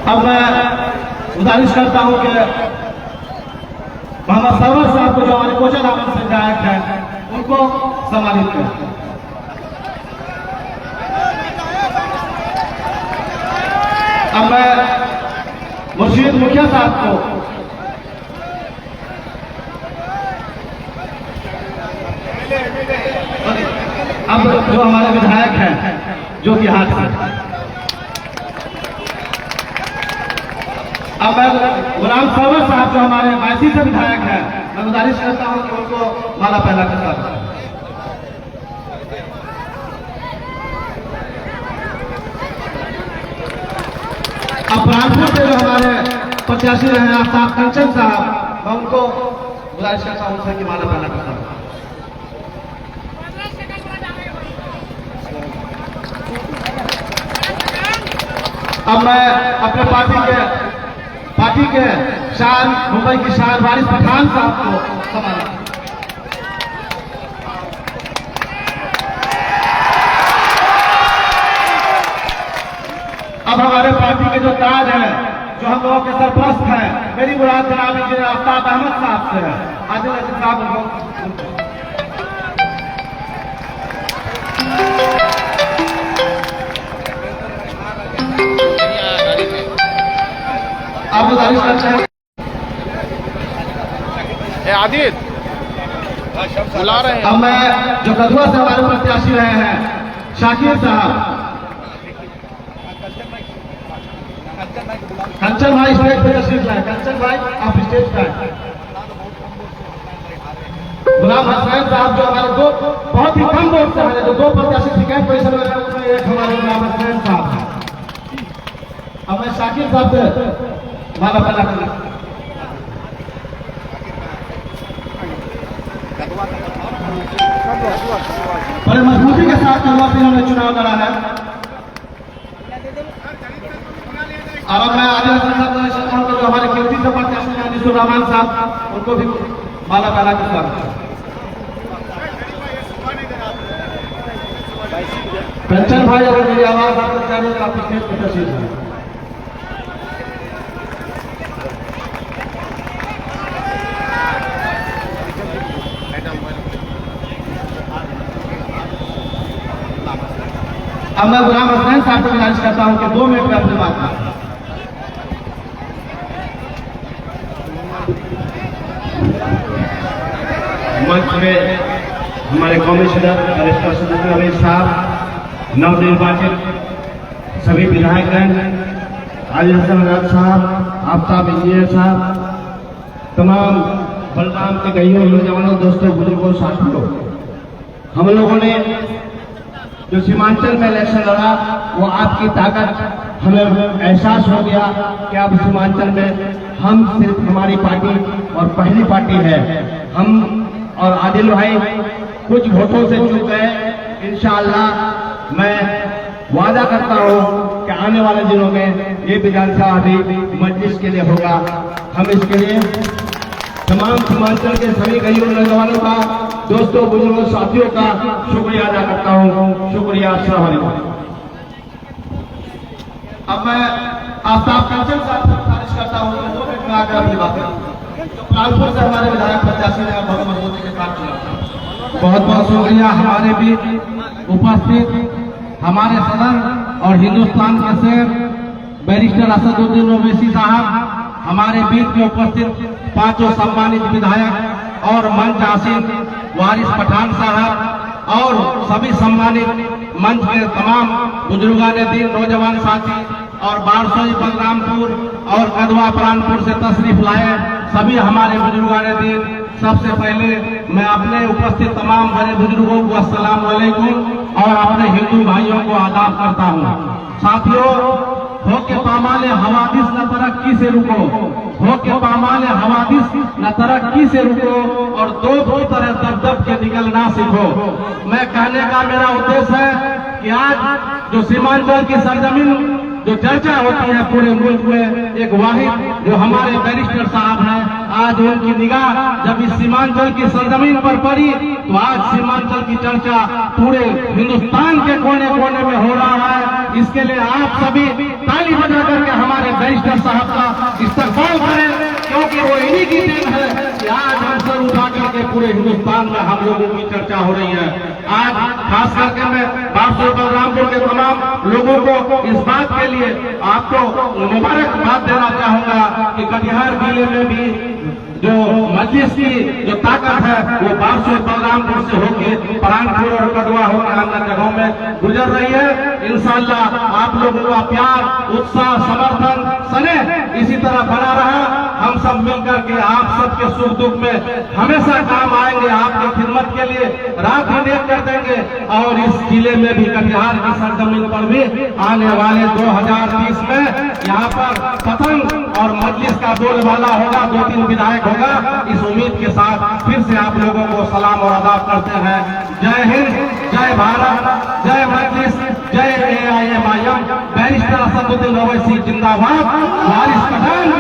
अब मैं गुजारिश करता हूं कि मोहम्मद सरवर साहब को जो हमारे कोचर आमद से गायक हैं उनको सम्मानित करें। अब मैं मुर्शीद मुखिया साहब को अब जो हमारे विधायक हैं जो कि हाथ से अब मैं गुलाम सरवर साहब जो हमारे मैसी से विधायक हैं मैं गुजारिश करता हूं कि उनको माला पहना के साथ अब प्राणपुर से जो हमारे प्रत्याशी रहे हैं आफ्ताब कंचन साहब मैं उनको गुजारिश करता हूं उनसे कि माला पहना के साथ। अब मैं अपने पार्टी के शान मुंबई की शान वारिस पठान साहब को सम्मानित। अब हमारे पार्टी के जो ताज हैं जो हम लोगों के सरपरस्त हैं मेरी मुराद जनाब इंजीनियर आफ्ताब अहमद साहब से है। आदिल अजीज साहब आप गुजारिश करते हैं आदिल बुला रहे हैं। अब मैं जो कदुआ से हमारे प्रत्याशी रहे हैं शाकिर साहब कंचन भाई स्टेज पर तशरीफ लाए। कंचन भाई आप स्टेज पर आए। गुलाम हसनैन साहब जो हमारे दो बहुत ही कम वोट से हमारे जो दो प्रत्याशी सेकेंड पोजीशन में हैं उसमें एक हमारे गुलाम हसनैन साहब हैं। अब मैं शाकिर साहब से माला पहना करना बड़े मजबूती के साथ कदवा से इन्होंने चुनाव लड़ा है। और अब मैं आदिल साहब जो हमारे कीमती से प्रत्याशी हैं निसुर रहमान साहब उनको भी माला पहना के साथ। कंचन भाई अगर मेरी आवाज आप तक जाने काफी स्टेज पर तशरीफ है। अब मैं गुलाम हसनैन साहब को गुजारिश करता हूं कि 2 मिनट में अपनी बात करें। मंच में हमारे कमिश्नर कलेक्टर सदस्य रमेश साहब, नवनिर्वाचित सभी विधायकगण, आदिल हसन राज साहब, आफ्ताब इंजीनियर साहब, तमाम बलराम के गईयों नौजवानों दोस्तों बुजुर्गों साथियों, हम लोगों ने जो सीमांचल में इलेक्शन लड़ा वो आपकी ताकत हमें एहसास हो गया कि अब सीमांचल में हम सिर्फ हमारी पार्टी और पहली पार्टी है। हम और आदिल भाई कुछ वोटों से चूक गए। इंशाअल्लाह मैं वादा करता हूं कि आने वाले दिनों में ये विधानसभा भी मजलिस के लिए होगा। हम इसके लिए तमाम सीमांचल के सभी गरीब नौजवानों का, दोस्तों बुजुर्गों साथियों का शुक्रिया अदा करता हूं। शुक्रिया। अस्सलाम वालेकुम। अब मैं आफ्ताब कंचन साहब से गुजारिश करता हूं कि 2 मिनट में आकर अपनी बात करें। जो प्राणपुर से हमारे विधायक प्रत्याशी ने बहुत मजबूती के साथ चुना। बहुत बहुत शुक्रिया। हमारे बीच उपस्थित हमारे सदर और हिंदुस्तान के शेर बैरिस्टर असदुद्दीन ओवैसी साहब, हमारे बीच में उपस्थित 5 सम्मानित विधायक और मंच आसीन वारिस पठान साहब और सभी सम्मानित मंच के तमाम बुजुर्गान दीन नौजवान साथी और बारसोई बलरामपुर और कदवा प्राणपुर से तशरीफ लाए सभी हमारे बुजुर्गान दीन, सबसे पहले मैं अपने उपस्थित तमाम बड़े बुजुर्गों को अस्सलाम वालेकुम और अपने हिंदू भाइयों को आदाब करता हूँ। साथियों, हो के पामाले हवादिस न तरक्की से रुको, हो के पामाले हवादिस न तरक्की से रुको और दो तरह दब दब के निकलना सीखो। मैं कहने का मेरा उद्देश्य है कि आज जो सीमांचल की सरजमीन जो चर्चा होती है पूरे मुल्क में, एक वाहिद जो हमारे बैरिस्टर साहब हैं, आज उनकी निगाह जब इस सीमांचल की सरजमीन पर पड़ी तो आज सीमांचल की चर्चा पूरे हिंदुस्तान के कोने कोने में हो रहा है। इसके लिए आप सभी ताली बजा करके हमारे बैरिस्टर साहब का इस्तकबाल करें, क्योंकि वो इन्हीं की देन है कि आज हम सर उठा करके पूरे हिंदुस्तान में हम लोगों की चर्चा हो रही है। आज खास करके मैं बारसोई बलरामपुर के तमाम लोगों को इस बात के लिए आपको मुबारकबाद देना चाहूंगा कि कटिहार जिले में भी जो मजलिस की जो ताकत है वो बारसोई बलरामपुर से होकर परानपुर और कटवा होकर अन्य जगहों में गुजर रही है। इंशाअल्लाह आप लोगों का प्यार, उत्साह, समर्थन सने इसी तरह बना रहा। हम सब मिलकर के आप सबके सुख दुख में हमेशा काम आएंगे, आपकी खिदमत के लिए रात दिन एक कर देंगे। और इस जिले में भी कटिहार की सरजमीन पर भी आने वाले 2030 में यहाँ पर पतंग और मजलिस का बोलबाला होगा, 2-3 विधायक होगा। इस उम्मीद के साथ फिर से आप लोगों को सलाम और आदाब करते हैं। जय हिंद, जय भारत, जय मजलिस, जय AIMIM। बैरिस्टर असदुद्दीन ओवैसी जिंदाबाद, वारिस पठान